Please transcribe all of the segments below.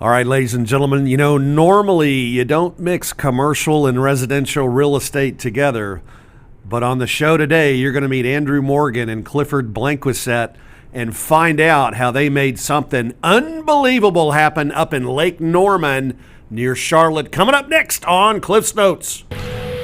All right, ladies and gentlemen, normally you don't mix commercial and residential real estate together, but on the show today, you're going to meet Andrew Morgan and Clifford Blanquicet and find out how they made something unbelievable happen up in Lake Norman near Charlotte. Coming up next on Cliff's Notes.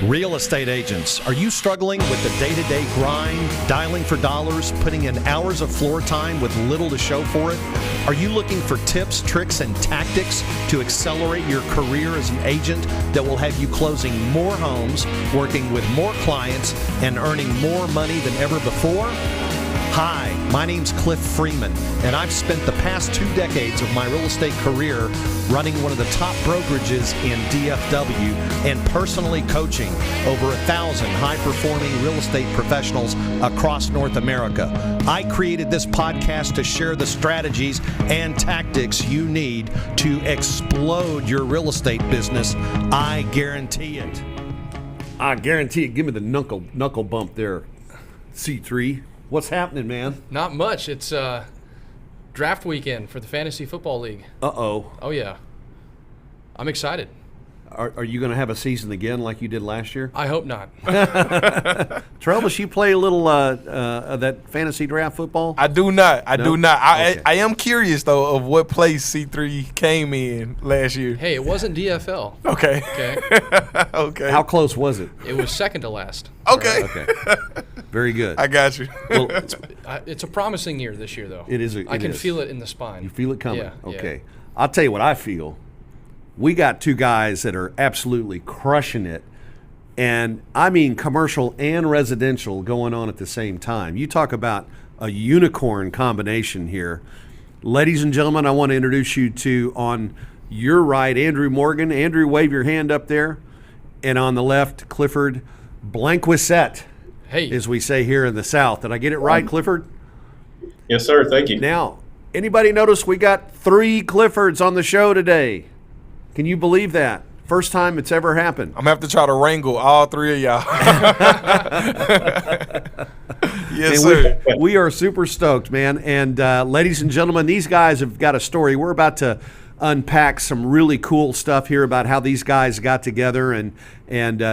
Real estate agents, are you struggling with the day-to-day grind, dialing for dollars, putting in hours of floor time with little to show for it? Are you looking for tips, tricks, and tactics to accelerate your career as an agent that will have you closing more homes, working with more clients, and earning more money than ever before? Hi, my name's Cliff Freeman, and I've spent the past 2 decades of my real estate career running one of the top brokerages in DFW and personally coaching over 1,000 high-performing real estate professionals across North America. I created this podcast to share the strategies and tactics you need to explode your real estate business. I guarantee it. I guarantee it. Give me the knuckle bump there, C3. What's happening, man? Not much. It's draft weekend for the Fantasy Football League. Uh-oh. Oh, yeah. I'm excited. Are you going to have a season again like you did last year? I hope not. Travis, you play a little that fantasy draft football? I do not. I do not. Okay. I am curious, though, of what place C3 came in last year. Hey, it wasn't DFL. Okay. Okay. Okay. How close was it? It was second to last. Okay. Okay. Very good. I got you. Well, It's a promising year this year, though. it is. I can feel it in the spine. You feel it coming? Yeah, Okay. yeah. I'll tell you what I feel. We got 2 guys that are absolutely crushing it. And I mean commercial and residential going on at the same time. You talk about a unicorn combination here. Ladies and gentlemen, I want to introduce you to, on your right, Andrew Morgan. Andrew, wave your hand up there. And on the left, Clifford Blanquicet, Hey. as we say here in the South. Did I get it right, Clifford? Yes, sir. Thank you. Now, anybody notice we got 3 Cliffords on the show today? Can you believe that? First time it's ever happened. I'm going to have to try to wrangle all 3 of y'all. Yes, sir. We are super stoked, man. And ladies and gentlemen, these guys have got a story. We're about to unpack some really cool stuff here about how these guys got together and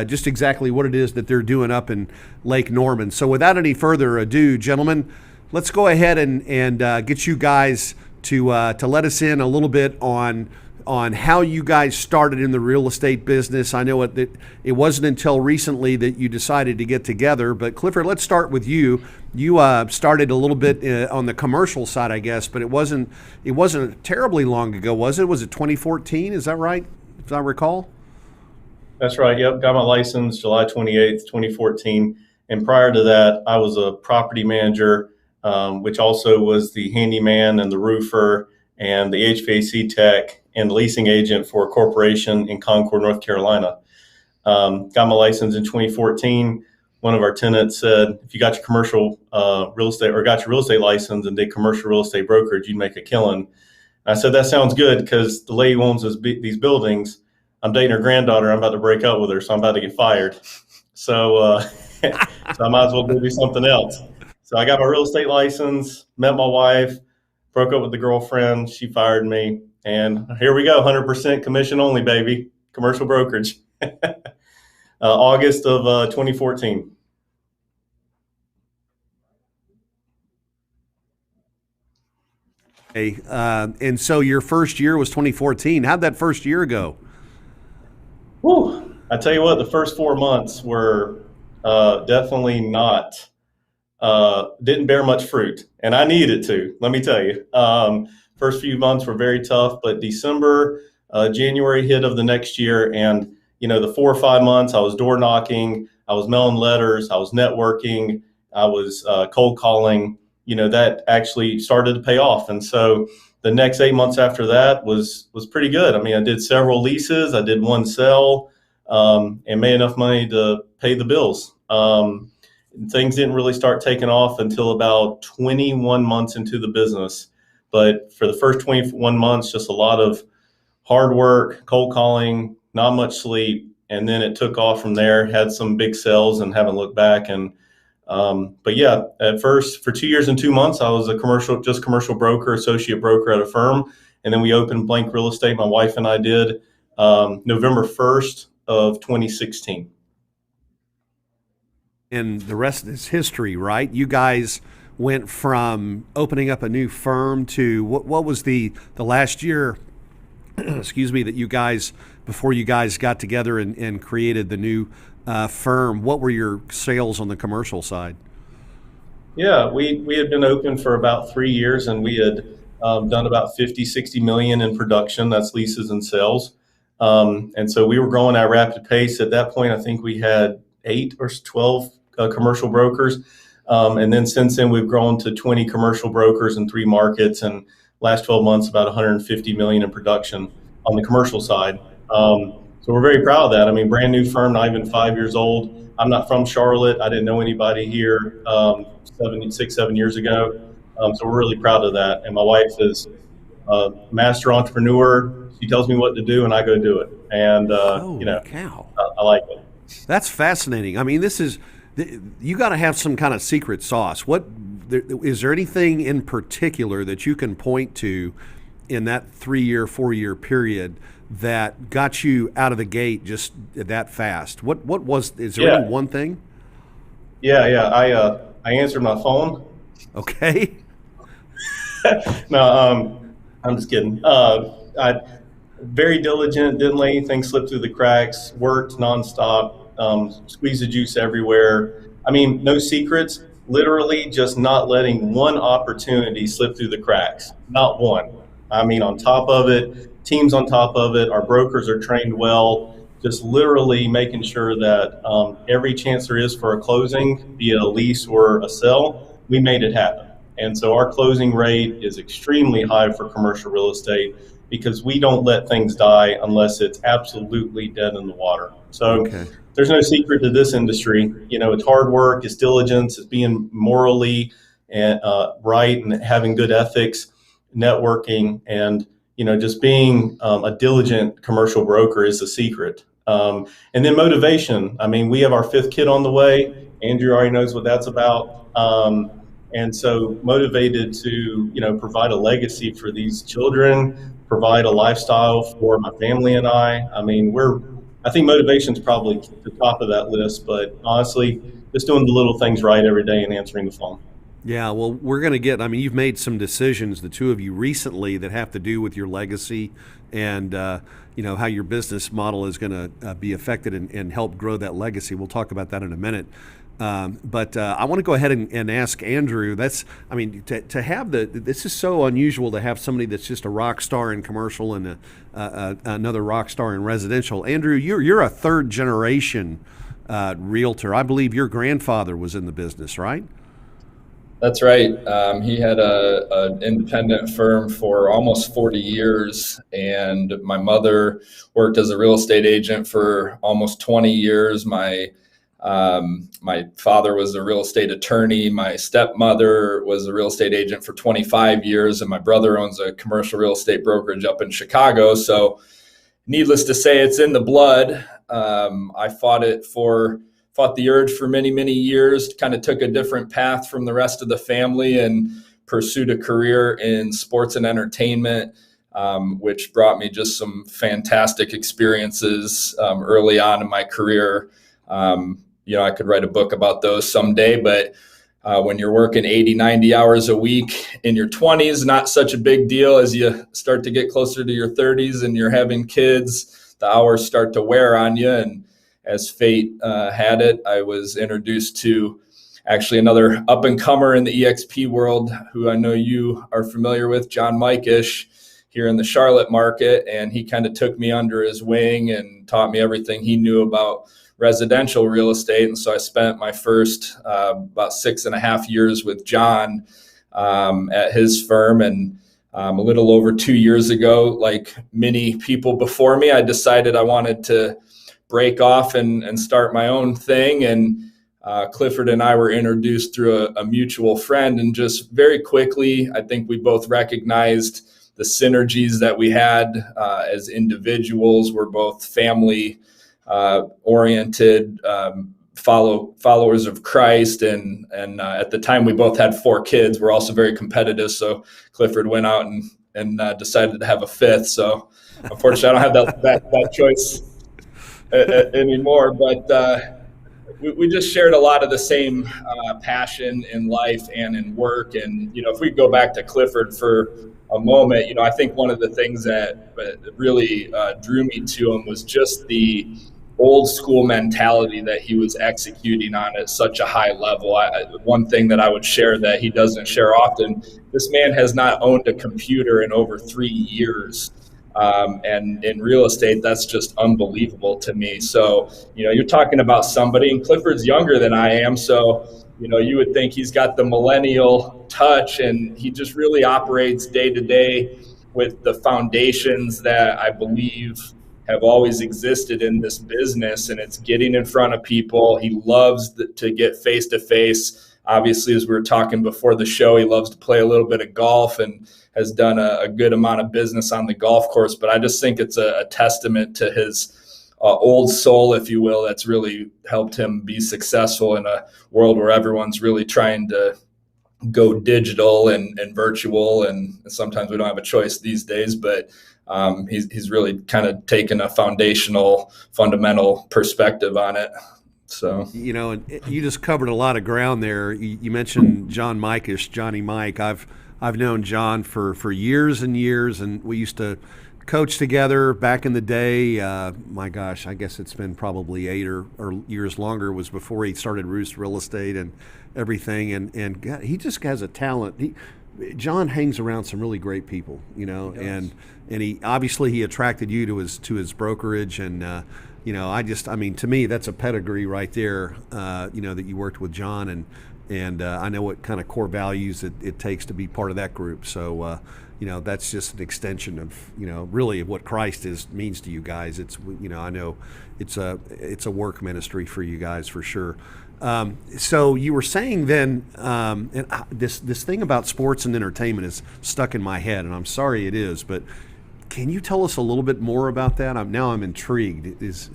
just exactly what it is that they're doing up in Lake Norman. So without any further ado, gentlemen, let's go ahead and get you guys to let us in a little bit on how you guys started in the real estate business. I know it wasn't until recently that you decided to get together, but Clifford, let's start with you. You started a little bit on the commercial side, I guess, but it wasn't terribly long ago, was it? Was it 2014? Is that right, if I recall? That's right. Yep. Got my license July 28th, 2014. And prior to that, I was a property manager, which also was the handyman and the roofer and the HVAC tech and leasing agent for a corporation in Concord, North Carolina. Got my license in 2014. One of our tenants said, if you got your commercial real estate or got your real estate license and did commercial real estate brokerage, you'd make a killing. I said, that sounds good because the lady who owns these buildings, I'm dating her granddaughter. I'm about to break up with her, so I'm about to get fired. So, so I might as well go do something else. So I got my real estate license, met my wife, broke up with the girlfriend. She fired me. And here we go, 100% commission only, baby, commercial brokerage. August of 2014. Hey, and so your first year was 2014. How'd that first year go? Whew. I tell you what, the first 4 months were definitely not, didn't bear much fruit. And I needed to, let me tell you. First few months were very tough, but December, January hit of the next year. And, the 4 or 5 months I was door knocking, I was mailing letters, I was networking, I was cold calling, that actually started to pay off. And so the next 8 months after that was pretty good. I mean, I did several leases, I did one sale, and made enough money to pay the bills. Things didn't really start taking off until about 21 months into the business. But for the first 21 months, just a lot of hard work, cold calling, not much sleep. And then it took off from there, had some big sales and haven't looked back. And but yeah, at first for 2 years and 2 months, I was a commercial broker, associate broker at a firm. And then we opened Blank Real Estate, my wife and I did, November 1st of 2016. And the rest is history, right? You guys went from opening up a new firm to what was the last year, excuse me, that you guys, before you guys got together and created the new firm, what were your sales on the commercial side? Yeah, we had been open for about 3 years, and we had done about 50, 60 million in production. That's leases and sales. And so we were growing at a rapid pace. At that point, I think we had 8 or 12 commercial brokers. And then since then, we've grown to 20 commercial brokers in 3 markets. And last 12 months, about 150 million in production on the commercial side. So we're very proud of that. I mean, brand new firm, not even 5 years old. I'm not from Charlotte. I didn't know anybody here 7 years ago. So we're really proud of that. And my wife is a master entrepreneur. She tells me what to do, and I go do it. And, Holy cow. I like it. That's fascinating. I mean, this is, you got to have some kind of secret sauce. Is there anything in particular that you can point to in that 3-year, 4-year period that got you out of the gate just that fast? Is there any one thing? Yeah. I answered my phone. Okay. No, I'm just kidding. I very diligent, didn't let anything slip through the cracks, worked nonstop, squeezed the juice everywhere. I mean, no secrets, literally just not letting one opportunity slip through the cracks. Not one. I mean, on top of it, teams on top of it, our brokers are trained well, just literally making sure that every chance there is for a closing, be it a lease or a sale, we made it happen. And so our closing rate is extremely high for commercial real estate because we don't let things die unless it's absolutely dead in the water. So There's no secret to this industry. You know, it's hard work, it's diligence, it's being morally and right and having good ethics, networking, and just being a diligent commercial broker is the secret. And then motivation. I mean, we have our 5th kid on the way. Andrew already knows what that's about. And so motivated to, provide a legacy for these children, provide a lifestyle for my family and I. I mean, I think motivation is probably the top of that list, but honestly, just doing the little things right every day and answering the phone. Yeah, well, we're going to you've made some decisions, the two of you recently, that have to do with your legacy and, how your business model is going to be affected and help grow that legacy. We'll talk about that in a minute. But I want to go ahead and ask Andrew, to have this is so unusual to have somebody that's just a rock star in commercial and another rock star in residential. Andrew, you're a 3rd generation realtor. I believe your grandfather was in the business, right? That's right. He had an independent firm for almost 40 years, and my mother worked as a real estate agent for almost 20 years. My father was a real estate attorney. My stepmother was a real estate agent for 25 years, and my brother owns a commercial real estate brokerage up in Chicago. So needless to say, it's in the blood. I fought the urge for many, many years, kind of took a different path from the rest of the family and pursued a career in sports and entertainment, which brought me just some fantastic experiences early on in my career. I could write a book about those someday, but when you're working 80, 90 hours a week in your 20s, not such a big deal. As you start to get closer to your 30s and you're having kids, the hours start to wear on you. And as fate had it, I was introduced to actually another up-and-comer in the EXP world, who I know you are familiar with, John Mikish, here in the Charlotte market. And he kind of took me under his wing and taught me everything he knew about residential real estate. And so I spent my first about 6.5 years with John at his firm. And a little over 2 years ago, like many people before me, I decided I wanted to break off and start my own thing. And Clifford and I were introduced through a mutual friend. And just very quickly, I think we both recognized the synergies that we had as individuals. We're both family oriented, followers of Christ. And at the time we both had 4 kids. We're also very competitive. So Clifford went out and and decided to have a fifth. So unfortunately, I don't have that choice anymore. But we just shared a lot of the same passion in life and in work. And, if we go back to Clifford for a moment, I think one of the things that really drew me to him was just the old school mentality that he was executing on at such a high level. One thing that I would share that he doesn't share often, this man has not owned a computer in over 3 years. And in real estate, that's just unbelievable to me. So, you're talking about somebody, and Clifford's younger than I am. So, you would think he's got the millennial touch, and he just really operates day to day with the foundations that I believe have always existed in this business. And it's getting in front of people. He loves to get face to face. Obviously, as we were talking before the show, he loves to play a little bit of golf and has done a good amount of business on the golf course. But I just think it's a testament to his old soul, if you will, that's really helped him be successful in a world where everyone's really trying to go digital and virtual. And sometimes we don't have a choice these days, but he's really kind of taken a fundamental perspective on it. So, and you just covered a lot of ground there. You mentioned John Mikish, Johnny Mike. I've known John for years and years, and we used to coach together back in the day. My gosh, I guess it's been probably 8 or years longer. It was before he started Roost Real Estate and everything. And God, he just has a talent. John hangs around some really great people, and he obviously he attracted you to his brokerage, and to me that's a pedigree right there. That you worked with John, and I know what kind of core values it takes to be part of that group. So that's just an extension of really of what Christ means to you guys. It's I know it's a work ministry for you guys for sure. So you were saying then, and this thing about sports and entertainment is stuck in my head, and I'm sorry it is, but can you tell us a little bit more about that? I'm intrigued. Is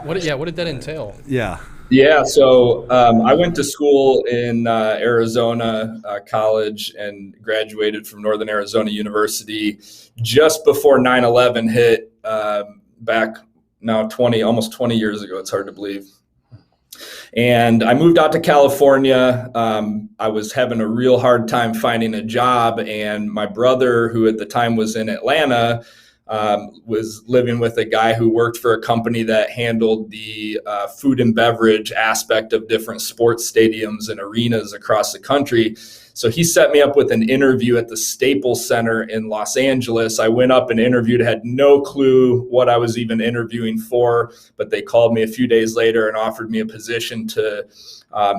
what did that entail? Yeah, so I went to school in Arizona College and graduated from Northern Arizona University just before 9/11 hit back now almost 20 years ago. It's hard to believe. And I moved out to California. I was having a real hard time finding a job, and my brother, who at the time was in Atlanta, was living with a guy who worked for a company that handled the food and beverage aspect of different sports stadiums and arenas across the country. So he set me up with an interview at the Staples Center in Los Angeles. I went up and interviewed, had no clue what I was even interviewing for, but they called me a few days later and offered me a position to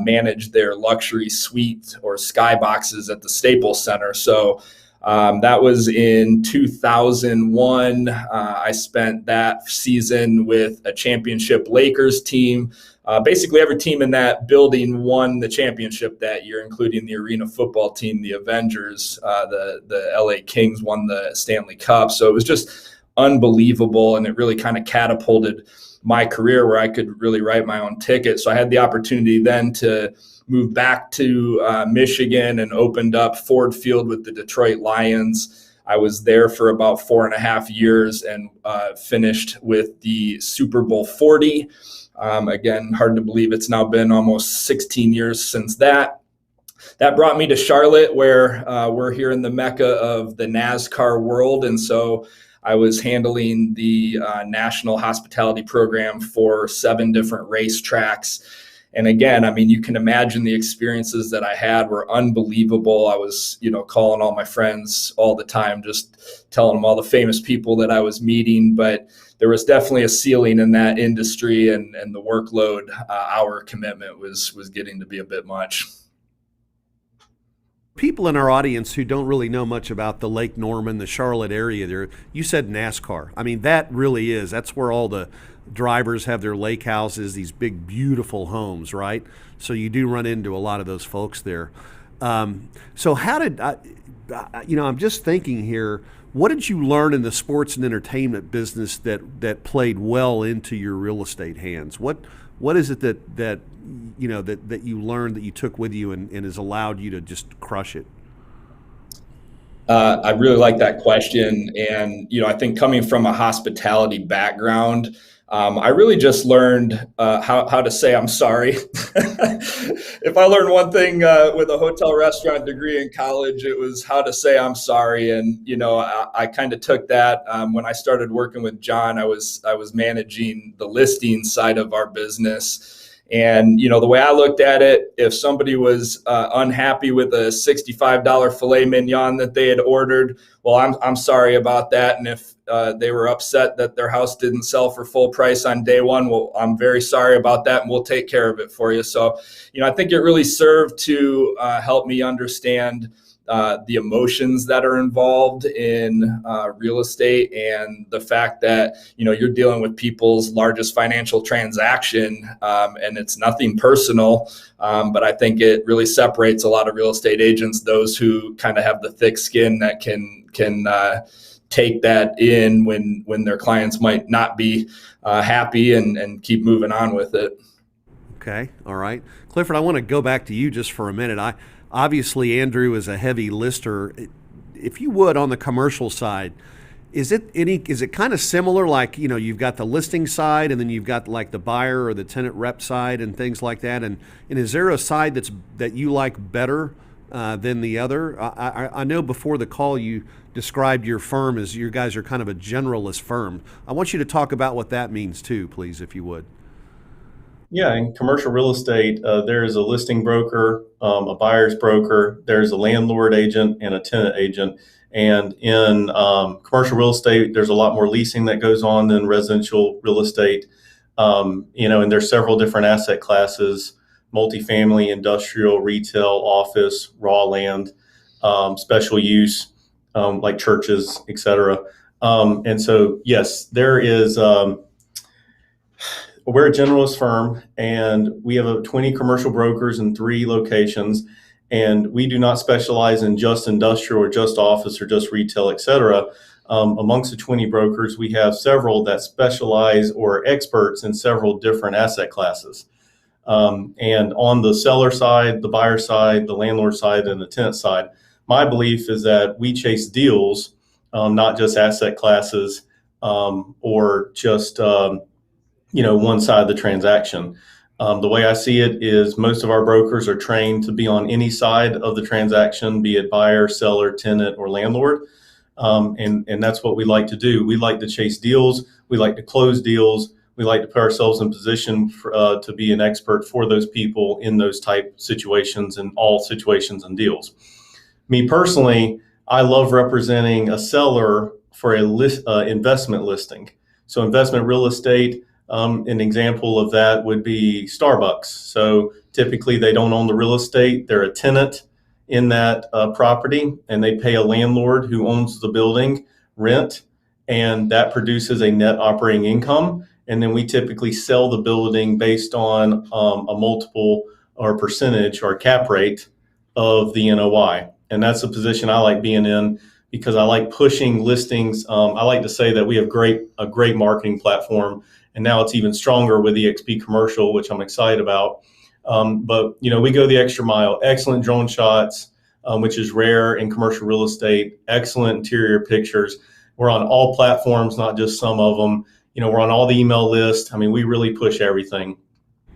manage their luxury suite or skyboxes at the Staples Center. So that was in 2001. I spent that season with a championship Lakers team. Basically, every team in that building won the championship that year, including the arena football team, the Avengers. The LA Kings won the Stanley Cup. So it was just unbelievable, and it really kind of catapulted my career where I could really write my own ticket. So I had the opportunity then to moved back to Michigan and opened up Ford Field with the Detroit Lions. I was there for about 4.5 years and finished with the Super Bowl 40. Again, hard to believe it's now been almost 16 years since that. That brought me to Charlotte, where we're here in the Mecca of the NASCAR world. And so I was handling the national hospitality program for 7 different racetracks. And again, you can imagine the experiences that I had were unbelievable. I was, calling all my friends all the time, just telling them all the famous people that I was meeting. But there was definitely a ceiling in that industry, and the workload, our commitment was getting to be a bit much. People in our audience who don't really know much about the Lake Norman, the Charlotte area there, you said NASCAR. That really is. That's where all the drivers have their lake houses, these big, beautiful homes, right? So you do run into a lot of those folks there. So how did, I'm just thinking here, what did you learn in the sports and entertainment business that played well into your real estate hands? What is it that you learned that you took with you and has allowed you to just crush it? I really like that question. And, I think coming from a hospitality background, I really just learned how to say I'm sorry. If I learned one thing with a hotel restaurant degree in college, it was how to say I'm sorry. And, I kind of took that when I started working with John. I was managing the listing side of our business. And, the way I looked at it, if somebody was unhappy with a $65 filet mignon that they had ordered, well, I'm sorry about that. And if they were upset that their house didn't sell for full price on day one, well, I'm very sorry about that, and we'll take care of it for you. So, I think it really served to help me understand the emotions that are involved in real estate, and the fact that you're dealing with people's largest financial transaction, and it's nothing personal, but I think it really separates a lot of real estate agents, those who kind of have the thick skin that can take that in when their clients might not be happy, and keep moving on with it. Okay, all right, Clifford, I want to go back to you just for a minute. Obviously, Andrew is a heavy lister. If you would, on the commercial side, is it kind of similar? Like, you've got the listing side, and then you've got like the buyer or the tenant rep side and things like that. And is there a side that you like better than the other? I know before the call you described your firm as you guys are kind of a generalist firm. I want you to talk about what that means too, please, if you would. Yeah, in commercial real estate, there is a listing broker, a buyer's broker, there's a landlord agent, and a tenant agent. And in commercial real estate, there's a lot more leasing that goes on than residential real estate. And there's several different asset classes: multifamily, industrial, retail, office, raw land, special use, like churches, et cetera. And so, yes, there is. We're a generalist firm, and we have 20 commercial brokers in 3 locations, and we do not specialize in just industrial or just office or just retail, et cetera. Amongst the 20 brokers, we have several that specialize or are experts in several different asset classes. And on the seller side, the buyer side, the landlord side, and the tenant side, my belief is that we chase deals, not just asset classes, or just one side of the transaction. The way I see it is most of our brokers are trained to be on any side of the transaction, be it buyer, seller, tenant, or landlord. And that's what we like to do. We like to chase deals. We like to close deals. We like to put ourselves in position to be an expert for those people in those type situations and all situations and deals. Me personally, I love representing a seller for a investment listing. So investment real estate, an example of that would be Starbucks. So typically they don't own the real estate. They're a tenant in that property, and they pay a landlord who owns the building rent, and that produces a net operating income. And then we typically sell the building based on a multiple or percentage or cap rate of the NOI. And that's a position I like being in, because I like pushing listings. I like to say that we have a great marketing platform, and now it's even stronger with EXP Commercial, which I'm excited about. But we go the extra mile. Excellent drone shots, which is rare in commercial real estate. Excellent interior pictures. We're on all platforms, not just some of them. We're on all the email lists. I mean, we really push everything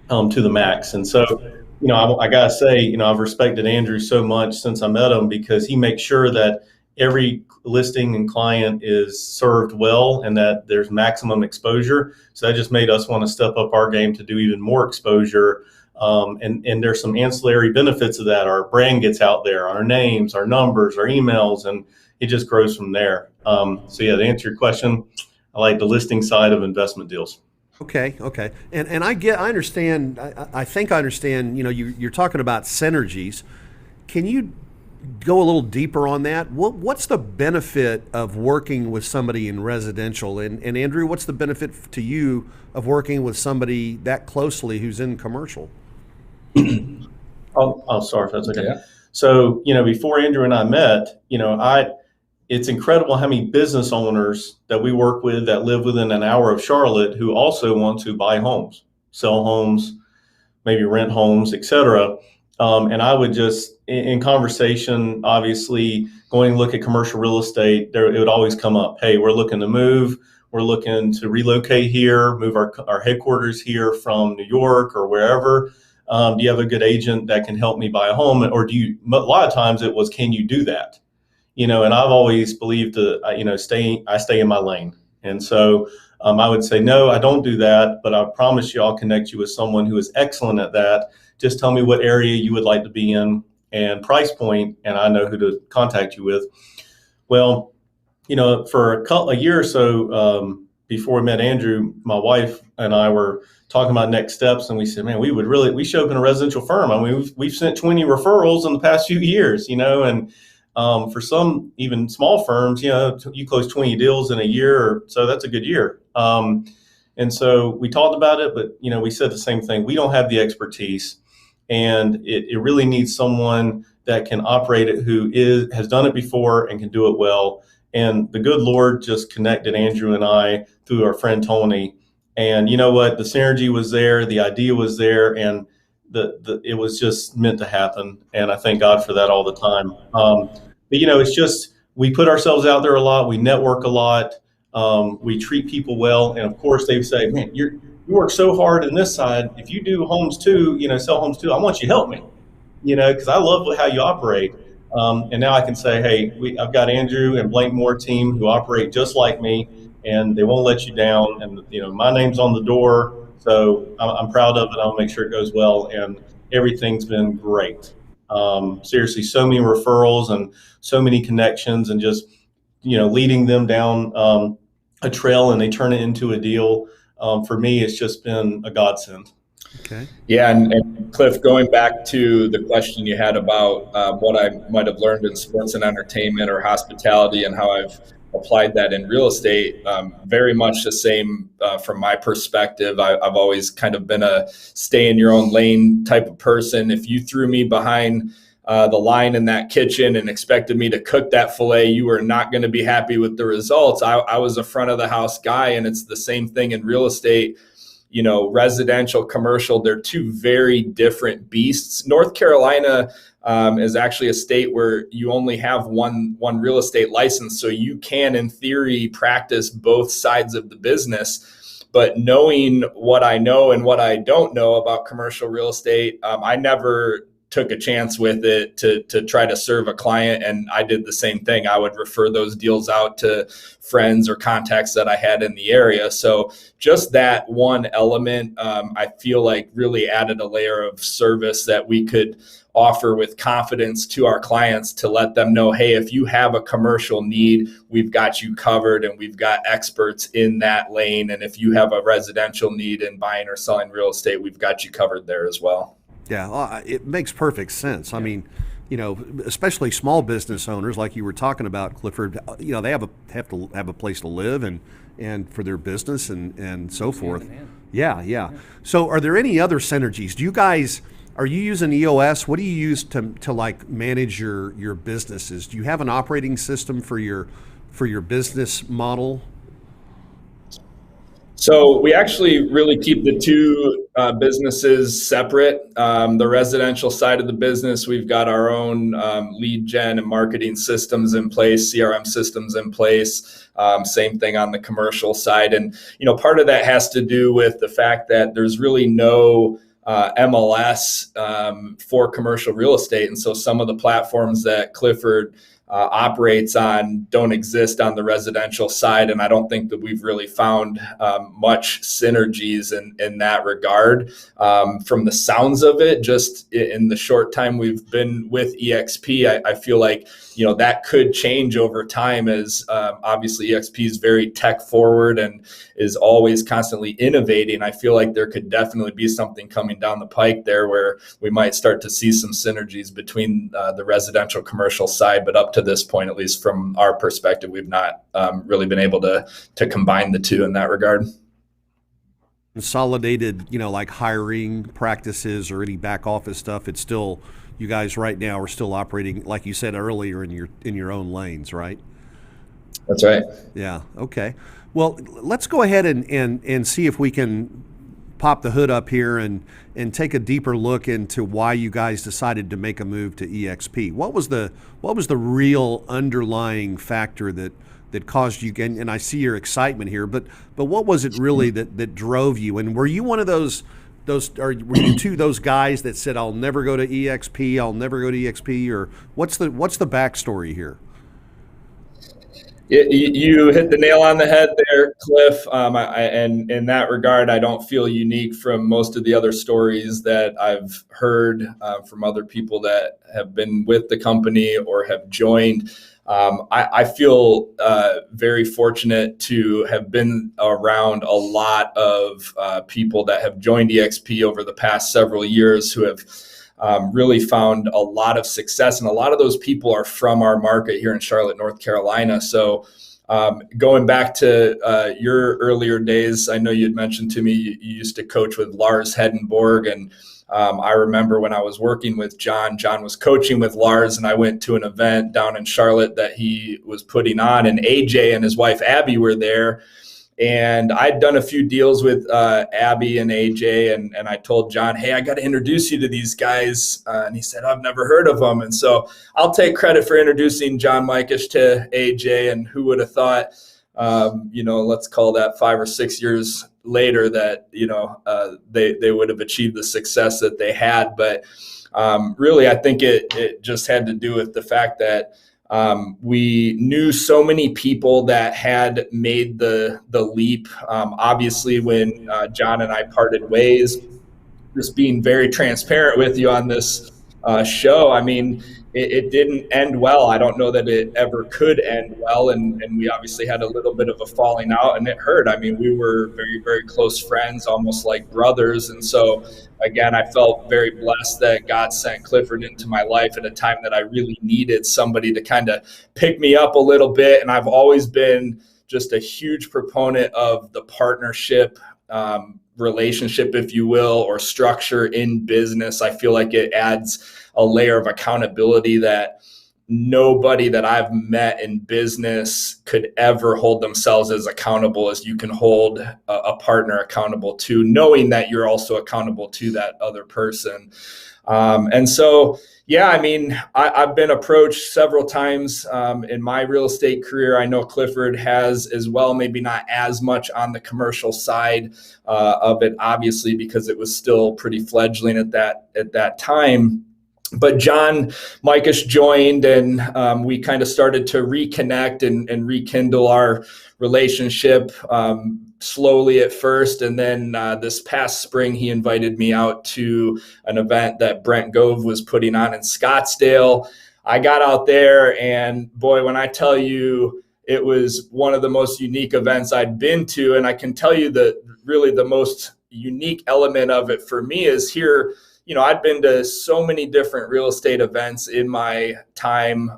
to the max. And so, I gotta say, I've respected Andrew so much since I met him, because he makes sure that every listing and client is served well and that there's maximum exposure. So that just made us want to step up our game to do even more exposure. And there's some ancillary benefits of that. Our brand gets out there, our names, our numbers, our emails, and it just grows from there. So yeah, to answer your question, I like the listing side of investment deals. Okay. And I understand, I think I understand, you're talking about synergies. Can you go a little deeper on that? What's the benefit of working with somebody in residential? And Andrew, what's the benefit to you of working with somebody that closely who's in commercial? I'll start if that's okay. Yeah. So, before Andrew and I met, it's incredible how many business owners that we work with that live within an hour of Charlotte who also want to buy homes, sell homes, maybe rent homes, et cetera. And I would just, in conversation, obviously, going to look at commercial real estate, it would always come up. Hey, we're looking to move. We're looking to relocate here, move our headquarters here from New York or wherever. Do you have a good agent that can help me buy a home? Or a lot of times it was, can you do that? And I've always believed that, I stay in my lane. And so I would say, no, I don't do that, but I promise you, I'll connect you with someone who is excellent at that. Just tell me what area you would like to be in and price point, and I know who to contact you with. Well, for a year or so before we met Andrew, my wife and I were talking about next steps, and we said, man, we should open a residential firm. I mean, we've sent 20 referrals in the past few years, and for some even small firms, you close 20 deals in a year, so that's a good year. And so we talked about it, but we said the same thing. We don't have the expertise, and it really needs someone that can operate it, who has done it before and can do it well. And the good Lord just connected Andrew and I through our friend Tony. And you know what? The synergy was there, the idea was there, and it was just meant to happen. And I thank God for that all the time. But it's just, we put ourselves out there a lot. We network a lot. We treat people well. And of course they say, man, you work so hard on this side. If you do homes too, sell homes too, I want you to help me, because I love how you operate. And now I can say, hey, I've got Andrew and Blankmore team who operate just like me, and they won't let you down. And, my name's on the door. So I'm proud of it. I'll make sure it goes well. And everything's been great. Seriously, so many referrals and so many connections, and just, leading them down a trail, and they turn it into a deal. For me, it's just been a godsend. Okay. Yeah, and Cliff, going back to the question you had about what I might have learned in sports and entertainment or hospitality, and how I've applied that in real estate, very much the same from my perspective. I've always kind of been a stay in your own lane type of person. If you threw me behind the line in that kitchen and expected me to cook that filet, you were not going to be happy with the results. I was a front of the house guy, and it's the same thing in real estate. Residential, commercial, they're two very different beasts. North Carolina is actually a state where you only have one real estate license. So you can, in theory, practice both sides of the business. But knowing what I know and what I don't know about commercial real estate, I never took a chance with it to try to serve a client. And I did the same thing. I would refer those deals out to friends or contacts that I had in the area. So just that one element, I feel like really added a layer of service that we could offer with confidence to our clients, to let them know, hey, if you have a commercial need, we've got you covered, and we've got experts in that lane. And if you have a residential need in buying or selling real estate, we've got you covered there as well. Yeah, well, it makes perfect sense. I mean, especially small business owners, like you were talking about, Clifford. They have to have a place to live and for their business and so forth. Yeah. So, are there any other synergies? Are you using EOS? What do you use to like manage your businesses? Do you have an operating system for your business model? So we actually really keep the two businesses separate. The residential side of the business, we've got our own lead gen and marketing systems in place, CRM systems in place. Same thing on the commercial side. And, part of that has to do with the fact that there's really no MLS for commercial real estate. And so some of the platforms that Clifford operates on don't exist on the residential side. And I don't think that we've really found much synergies in that regard. From the sounds of it, just in the short time we've been with EXP, I feel like, that could change over time, as obviously EXP is very tech forward and is always constantly innovating. I feel like there could definitely be something coming down the pike there where we might start to see some synergies between the residential commercial side. But up to this point, at least from our perspective, we've not really been able to combine the two in that regard. Consolidated, like hiring practices or any back office stuff, it's still, you guys right now are still operating, like you said earlier, in your own lanes, right? That's right. Yeah. Okay. Well, let's go ahead and see if we can pop the hood up here and take a deeper look into why you guys decided to make a move to EXP. What was the real underlying factor that caused you? And I see your excitement here, but what was it really that drove you? And were you one of those, or were you two those guys that said, "I'll never go to EXP. I'll never go to EXP"? Or what's the backstory here? You hit the nail on the head there, Cliff. And in that regard, I don't feel unique from most of the other stories that I've heard from other people that have been with the company or have joined. I feel very fortunate to have been around a lot of people that have joined EXP over the past several years who have really found a lot of success. And a lot of those people are from our market here in Charlotte, North Carolina. So going back to your earlier days, I know you'd mentioned to me you used to coach with Lars Hedenborg. And I remember when I was working with John was coaching with Lars, and I went to an event down in Charlotte that he was putting on, and AJ and his wife Abby were there. And I'd done a few deals with Abby and AJ, and I told John, "Hey, I got to introduce you to these guys." And he said, "I've never heard of them." And so I'll take credit for introducing John Mikish to AJ. And who would have thought, let's call that 5 or 6 years later that, they would have achieved the success that they had. But really, I think it just had to do with the fact that we knew so many people that had made the leap. Obviously, when John and I parted ways, just being very transparent with you on this show, I mean, it didn't end well. I don't know that it ever could end well. And we obviously had a little bit of a falling out, and it hurt. I mean, we were very, very close friends, almost like brothers. And so, again, I felt very blessed that God sent Clifford into my life at a time that I really needed somebody to kind of pick me up a little bit. And I've always been just a huge proponent of the partnership relationship, if you will, or structure in business. I feel like it adds a layer of accountability that nobody that I've met in business could ever hold themselves as accountable as you can hold a partner accountable to, knowing that you're also accountable to that other person. And so, yeah, I mean, I've been approached several times in my real estate career. I know Clifford has as well, maybe not as much on the commercial side of it, obviously, because it was still pretty fledgling at that time. But John Mikish joined, and we kind of started to reconnect and rekindle our relationship slowly at first. And then this past spring, he invited me out to an event that Brent Gove was putting on in Scottsdale. I got out there, and boy, when I tell you, it was one of the most unique events I'd been to. And I can tell you that really the most unique element of it for me is here. I'd been to so many different real estate events in my time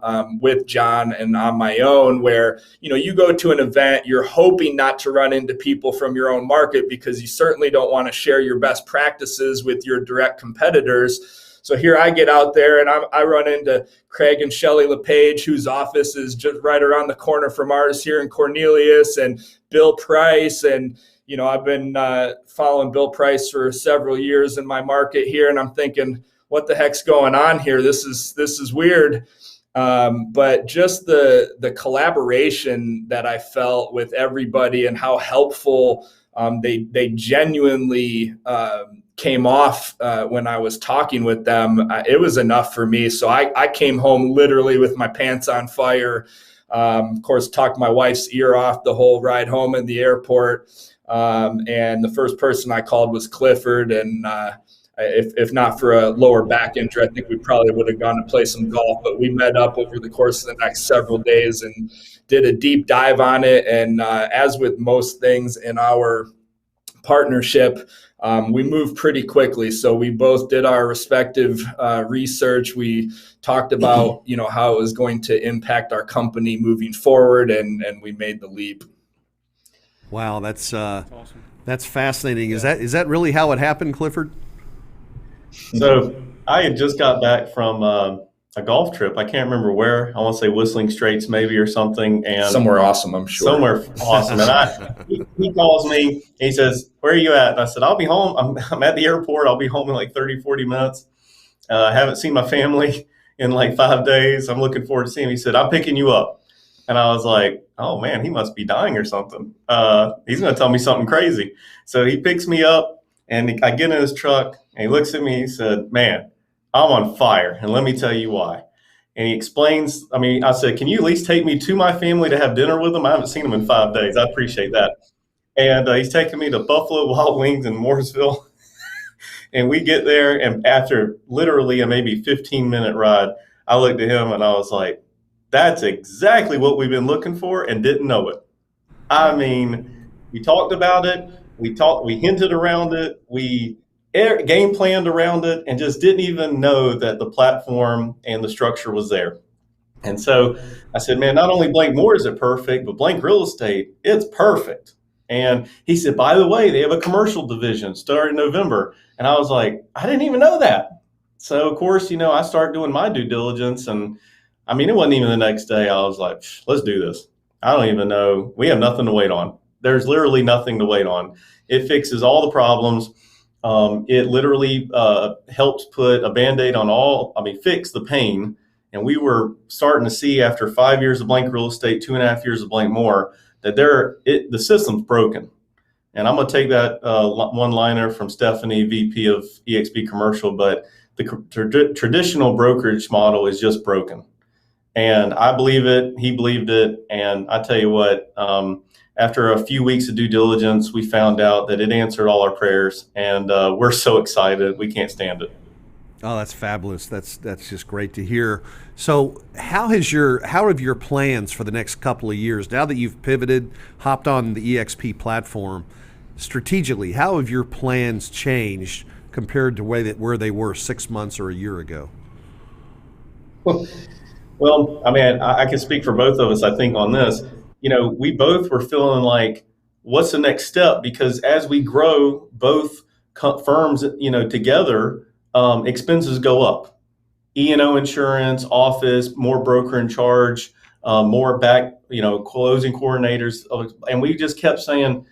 with John and on my own where, you go to an event, you're hoping not to run into people from your own market because you certainly don't want to share your best practices with your direct competitors. So here I get out there and I run into Craig and Shelley LePage, whose office is just right around the corner from ours here in Cornelius, and Bill Price. And I've been following Bill Price for several years in my market here, and I'm thinking, what the heck's going on here? This is weird. But just the collaboration that I felt with everybody and how helpful they genuinely came off when I was talking with them, it was enough for me. So I came home literally with my pants on fire. Of course, talked my wife's ear off the whole ride home in the airport. And the first person I called was Clifford. And if not for a lower back injury, I think we probably would have gone to play some golf. But we met up over the course of the next several days and did a deep dive on it. And as with most things in our partnership, we moved pretty quickly. So we both did our respective research. We talked about, how it was going to impact our company moving forward, and we made the leap. Wow, that's awesome. That's fascinating. Yeah. Is that really how it happened, Clifford? So I had just got back from a golf trip. I can't remember where. I want to say Whistling Straits maybe or something. And Somewhere awesome, I'm sure. somewhere awesome. And he calls me. He says, "Where are you at?" And I said, "I'll be home. I'm at the airport. I'll be home in like 30, 40 minutes. I haven't seen my family in like 5 days. I'm looking forward to seeing him." He said, "I'm picking you up." And I was like, "Oh man, he must be dying or something. He's going to tell me something crazy." So he picks me up and I get in his truck and he looks at me. He said, "Man, I'm on fire. And let me tell you why." And he explains, I said, "Can you at least take me to my family to have dinner with them? I haven't seen them in 5 days. I appreciate that." And he's taking me to Buffalo Wild Wings in Mooresville. And we get there, and after literally a maybe 15-minute ride, I looked at him and I was like, "That's exactly what we've been looking for and didn't know it." I mean, we talked about it, we hinted around it, we game planned around it, and just didn't even know that the platform and the structure was there. And so I said, "Man, not only Blank Moore is it perfect, but Blank Real Estate, it's perfect." And he said, "By the way, they have a commercial division starting November." And I was like, "I didn't even know that." So of course, I started doing my due diligence, and it wasn't even the next day. I was like, "Let's do this." I don't even know. We have nothing to wait on. There's literally nothing to wait on. It fixes all the problems. It literally helps put a Band-Aid on fix the pain. And we were starting to see after 5 years of Blank Real Estate, 2.5 years of Blank Moore, that the system's broken. And I'm going to take that one-liner from Stephanie, VP of eXp Commercial, but the traditional brokerage model is just broken. And I believe it, he believed it, and I tell you what, after a few weeks of due diligence, we found out that it answered all our prayers, and we're so excited. We can't stand it. Oh, that's fabulous. That's just great to hear. So how have your plans for the next couple of years, now that you've pivoted, hopped on the eXp platform, strategically, how have your plans changed compared to where they were 6 months or a year ago? Well, I can speak for both of us, I think, on this. We both were feeling like, what's the next step? Because as we grow both firms, together, expenses go up. E&O insurance, office, more broker in charge, more back, closing coordinators. And we just kept saying,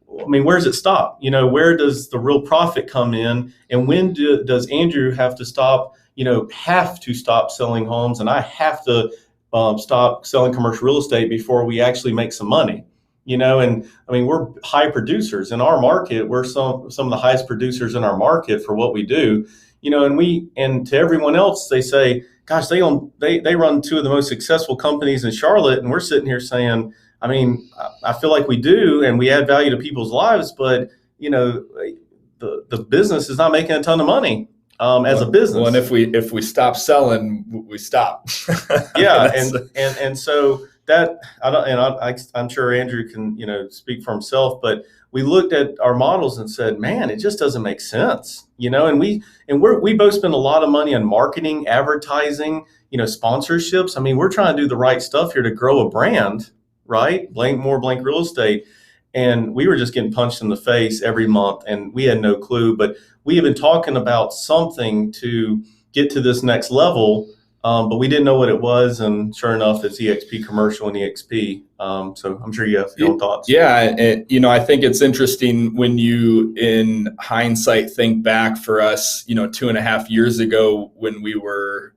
where does it stop? Where does the real profit come in? And when does Andrew have to stop selling homes, and I have to stop selling commercial real estate before we actually make some money? And we're high producers in our market. We're some of the highest producers in our market for what we do. And to everyone else, they say, "Gosh, they run two of the most successful companies in Charlotte," and we're sitting here saying, I feel like we do, and we add value to people's lives, but the business is not making a ton of money as a business. Well, and if we stop selling, we stop. Yeah, and so that I'm sure Andrew can speak for himself, but we looked at our models and said, "Man, it just doesn't make sense," and we both spend a lot of money on marketing, advertising, sponsorships. We're trying to do the right stuff here to grow a brand, right? Blank Real Estate. And we were just getting punched in the face every month, and we had no clue, but we had been talking about something to get to this next level, but we didn't know what it was. And sure enough, it's eXp Commercial and eXp. So I'm sure you have your own thoughts. Yeah. And, I think it's interesting when you, in hindsight, think back for us, 2.5 years ago when we were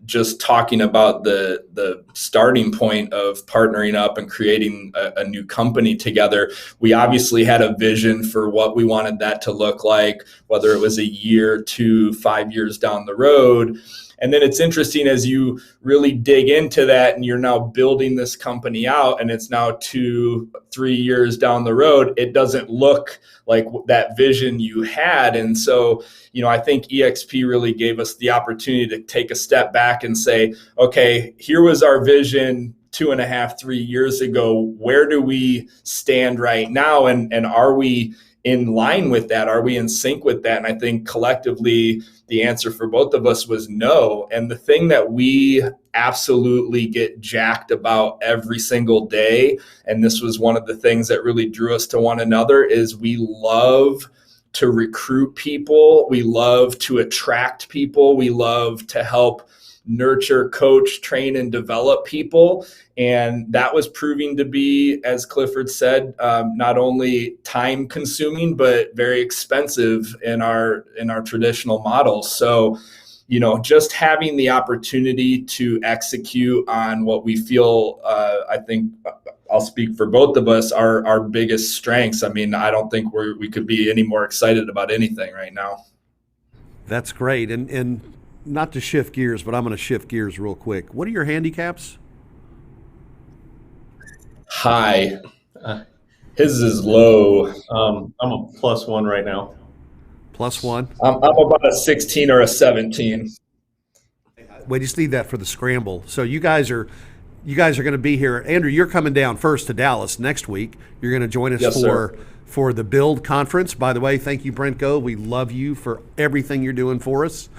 just talking about the starting point of partnering up and creating a new company together. We obviously had a vision for what we wanted that to look like, whether it was a year, 2, 5 years down the road. And then it's interesting as you really dig into that and you're now building this company out and it's now 2, 3 years down the road, it doesn't look like that vision you had. And so, I think eXp really gave us the opportunity to take a step back and say, okay, here was our vision 2.5, 3 years ago. Where do we stand right now? And are we in line with that? Are we in sync with that? And I think collectively, the answer for both of us was no. And the thing that we absolutely get jacked about every single day, and this was one of the things that really drew us to one another, is we love to recruit people. We love to attract people. We love to help nurture, coach, train, and develop people. And that was proving to be, as Clifford said, not only time consuming, but very expensive in our traditional models. So, just having the opportunity to execute on what we feel, I think I'll speak for both of us, our biggest strengths. I mean, I don't think we could be any more excited about anything right now. That's great. And not to shift gears, but I'm going to shift gears real quick. What are your handicaps? High. His is low. I'm a +1 right now. +1? I'm about a 16 or a 17. We just need that for the scramble. So you guys are going to be here. Andrew, you're coming down first to Dallas next week. You're going to join us Yes, for the Build Conference. By the way, thank you, Brent Go. We love you for everything you're doing for us.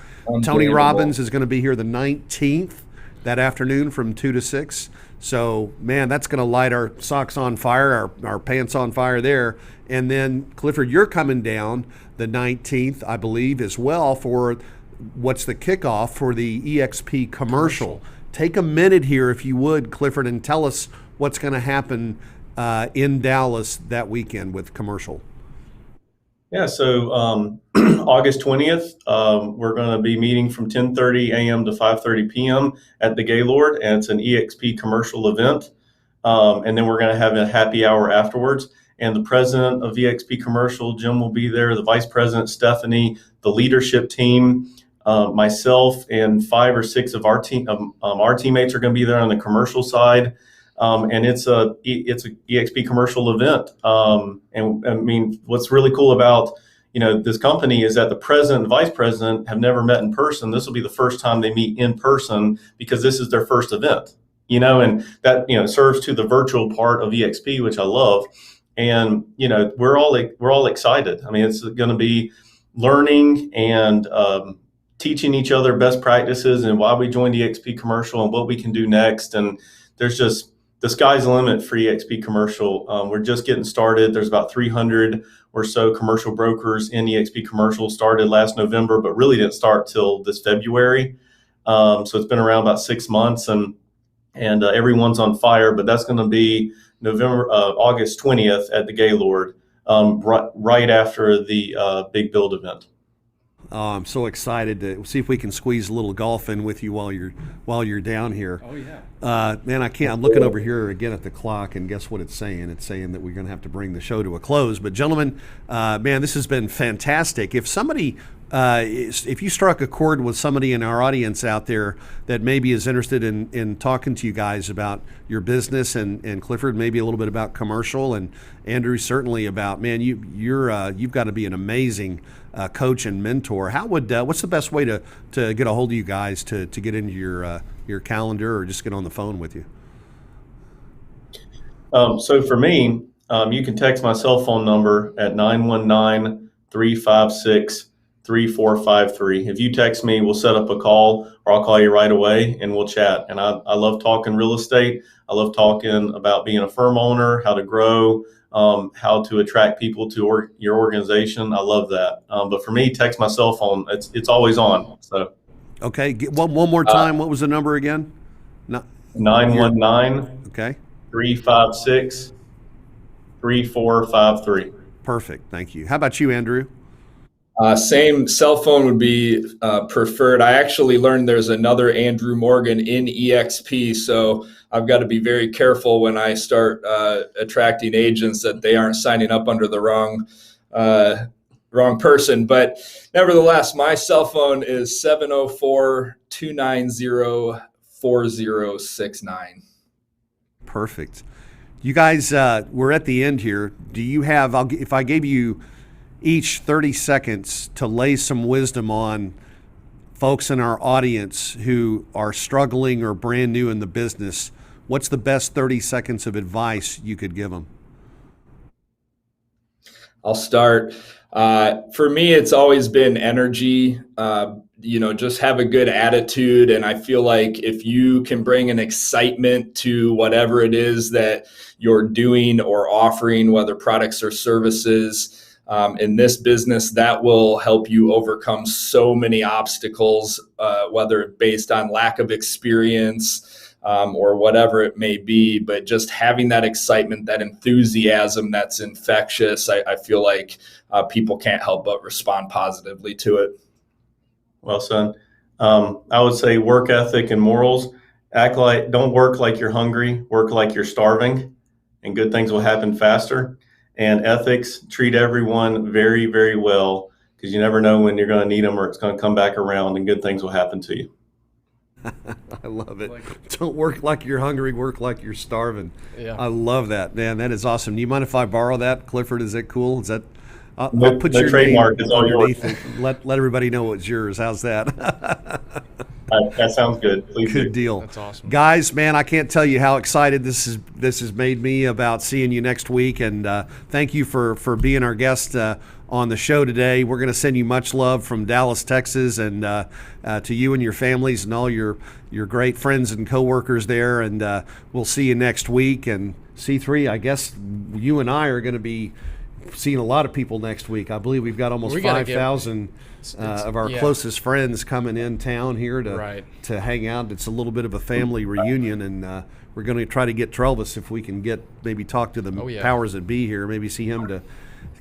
Tony Robbins is going to be here the 19th that afternoon from 2 to 6. So, man, that's going to light our socks on fire, our pants on fire there. And then, Clifford, you're coming down the 19th, I believe, as well for what's the kickoff for the EXP commercial. Take a minute here, if you would, Clifford, and tell us what's going to happen in Dallas that weekend with commercial. Yeah, so August 20th, we're going to be meeting from 10:30 a.m. to 5:30 p.m. at the Gaylord, and it's an EXP commercial event. And then we're going to have a happy hour afterwards. And the president of EXP Commercial, Jim, will be there, the vice president, Stephanie, the leadership team, myself, and 5 or 6 of our team. Our teammates are going to be there on the commercial side. And it's a EXP commercial event. And I mean, what's really cool about, this company is that the president and vice president have never met in person. This will be the first time they meet in person because this is their first event, and that, serves to the virtual part of EXP, which I love. And, we're all excited. I mean, it's going to be learning and teaching each other best practices and why we joined EXP Commercial and what we can do next. And there's just, the sky's the limit for EXP Commercial. We're just getting started. There's about 300 or so commercial brokers in EXP Commercial. Started last November, but really didn't start till this February. So it's been around about 6 months, and everyone's on fire. But that's going to be August 20th at the Gaylord, right after the big build event. Oh, I'm so excited to see if we can squeeze a little golf in with you while you're down here. Oh yeah. Man, I can't. I'm looking over here again at the clock, and guess what it's saying? It's saying that we're going to have to bring the show to a close. But gentlemen, man, this has been fantastic. If somebody, if you struck a chord with somebody in our audience out there that maybe is interested in talking to you guys about your business, and Clifford maybe a little bit about commercial, and Andrew certainly about, man, you've got to be an amazing coach and mentor. How would what's the best way to get a hold of you guys to get into your calendar or just get on the phone with you? So for me, you can text my cell phone number at 919-356-3453. If you text me, we'll set up a call, or I'll call you right away and we'll chat. And I love talking real estate. I love talking about being a firm owner, how to grow, how to attract people to your organization. I love that. But for me, text my cell phone. It's always on. So. Okay. One more time. What was the number again? 919. Okay. 356-3453. Perfect. Thank you. How about you, Andrew? Same cell phone would be preferred. I actually learned there's another Andrew Morgan in EXP, so I've got to be very careful when I start attracting agents that they aren't signing up under the wrong person. But nevertheless, my cell phone is 704-290-4069. Perfect. You guys, we're at the end here. Do you have, if I gave you each 30 seconds to lay some wisdom on folks in our audience who are struggling or brand new in the business, what's the best 30 seconds of advice you could give them? I'll start. For me, it's always been energy. Just have a good attitude. And I feel like if you can bring an excitement to whatever it is that you're doing or offering, whether products or services, in this business, that will help you overcome so many obstacles, whether based on lack of experience or whatever it may be. But just having that excitement, that enthusiasm that's infectious, I feel like people can't help but respond positively to it. Well, son, I would say work ethic and morals. Don't work like you're hungry, work like you're starving, and good things will happen faster. And ethics, treat everyone very, very well, because you never know when you're going to need them or it's going to come back around and good things will happen to you. I love it. Don't work like you're hungry, work like you're starving. Yeah. I love that, man. That is awesome. Do you mind if I borrow that, Clifford? Is that cool? Is that? I'll put The your trademark name is all underneath yours. it. Let everybody know it's yours. How's that? That sounds good. Please do. Good deal. That's awesome. Guys, man, I can't tell you how excited this has made me about seeing you next week, and thank you for being our guest on the show today. We're going to send you much love from Dallas, Texas, and to you and your families and all your great friends and coworkers there, and we'll see you next week. And C3, I guess you and I are going to be seeing a lot of people next week. I believe we've got almost 5,000 of our closest friends coming in town here to hang out. It's a little bit of a family reunion, and we're going to try to get Travis if we can maybe talk to the powers that be here, maybe see him to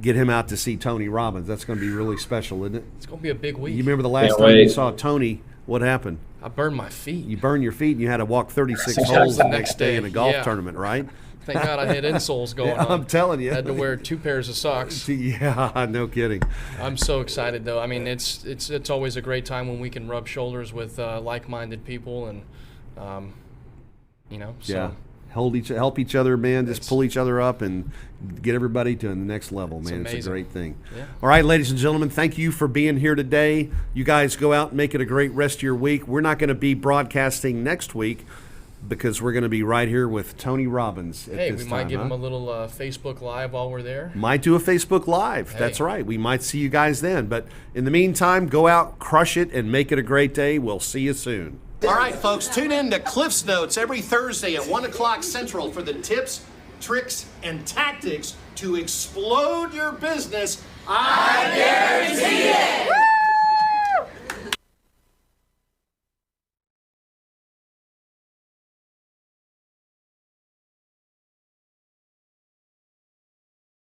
get him out to see Tony Robbins. That's going to be really special, isn't it? It's going to be a big week. You remember the last time you saw Tony, what happened? I burned my feet. You burned your feet and you had to walk 36 holes the next day in a golf tournament, right? Thank God I had insoles going on. I'm telling you. I had to wear 2 pairs of socks. Yeah, no kidding. I'm so excited, though. I mean, it's always a great time when we can rub shoulders with like-minded people, and So. Help each other, man. Just pull each other up and get everybody to the next level, man. It's a great thing. Yeah. All right, ladies and gentlemen, thank you for being here today. You guys go out and make it a great rest of your week. We're not going to be broadcasting next week, because we're going to be right here with Tony Robbins at this time. We might give him a little Facebook Live while we're there. Might do a Facebook Live. That's right. We might see you guys then. But in the meantime, go out, crush it, and make it a great day. We'll see you soon. All right, folks, tune in to Cliff's Notes every Thursday at 1 o'clock Central for the tips, tricks, and tactics to explode your business. I guarantee it.